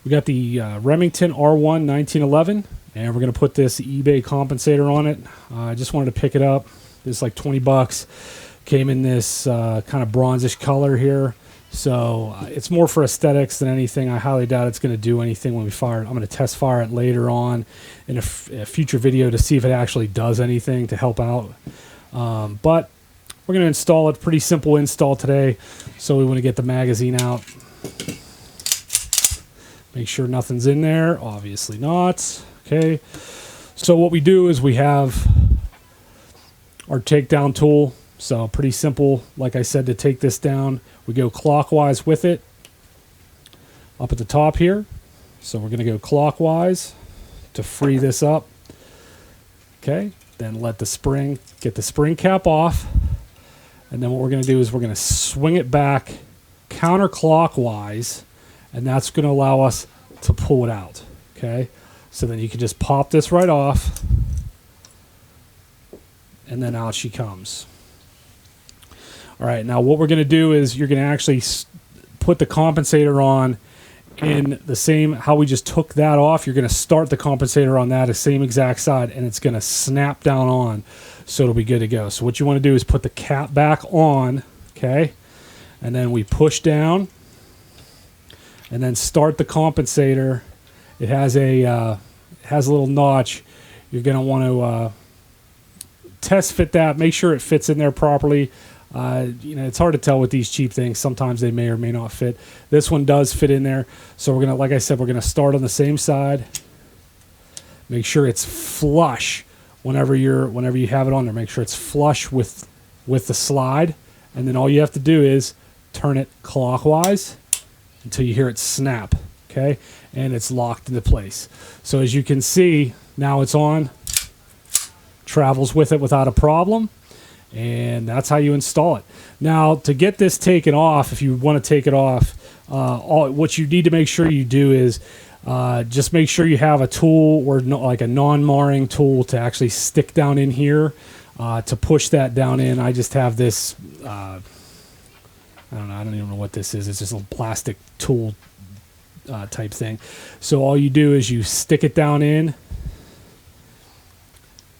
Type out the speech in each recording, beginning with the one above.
We got the Remington R1 1911, and we're going to put this eBay Compensator on it. I just wanted to pick it up. It's like 20 bucks. Came in this kind of bronzish color here. So it's more for aesthetics than anything. I highly doubt it's going to do anything when we fire it. I'm going to test fire it later on in a future video to see if it actually does anything to help out. But we're going to install it. Pretty simple install today. So we want to get the magazine out. Make sure nothing's in there. Obviously not. Okay. So what we do is we have our takedown tool. So pretty simple, like I said, to take this down. We go clockwise with it up at the top here. So we're going to go clockwise to free this up. Okay. Then let the spring, get the spring cap off. And then what we're going to do is we're going to swing it back counterclockwise. And that's going to allow us to pull it out. Okay. So then you can just pop this right off. And then out she comes. All right, now what we're going to do is you're going to actually put the compensator on in the same, how we just took that off. You're going to start the compensator on that, the same exact side, and it's going to snap down on, so it'll be good to go. So what you want to do is put the cap back on, okay, and then we push down, and then start the compensator. It has a little notch. You're going to want to test fit that, make sure it fits in there properly. You know, it's hard to tell with these cheap things. Sometimes they may or may not fit. This one does fit in there. So we're going to, like I said, we're going to start on the same side. Make sure it's flush whenever you have it on there. Make sure it's flush with the slide. And then all you have to do is turn it clockwise until you hear it snap. Okay? And it's locked into place. So as you can see, now it's on. Travels with it without a problem. And that's how you install it. Now, to get this taken off, if you want to take it off, what you need to make sure you do is just make sure you have a tool or like a non-marring tool to actually stick down in here to push that down in. I just have this, I don't know, I don't even know what this is. It's just a little plastic tool type thing. So all you do is you stick it down in.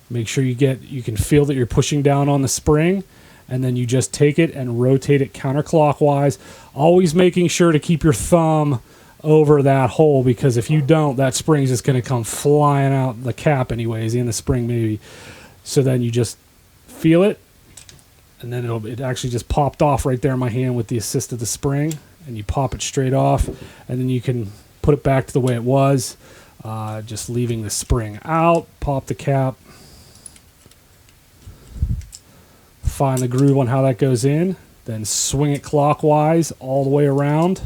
Make sure you can feel that you're pushing down on the spring, and then you just take it and rotate it counterclockwise, always making sure to keep your thumb over that hole, because if you don't, that spring's just going to come flying out the cap anyways, in the spring maybe. So then you just feel it, and then it actually just popped off right there in my hand with the assist of the spring, and you pop it straight off, and then you can put it back to the way it was, just leaving the spring out, pop the cap. Find the groove on how that goes in, then swing it clockwise all the way around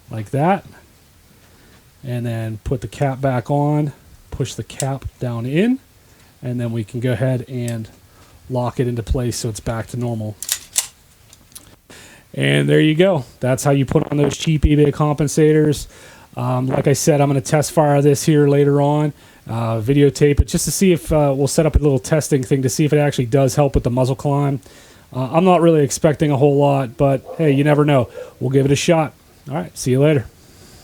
like that, and then put the cap back on, push the cap down in, and then we can go ahead and lock it into place so it's back to normal. And there you go. That's how you put on those cheap eBay compensators. Like I said, I'm going to test fire this here later on. Videotape it just to see if we'll set up a little testing thing to see if it actually does help with the muzzle climb. I'm not really expecting a whole lot, but hey, you never know. We'll give it a shot. All right, see you later.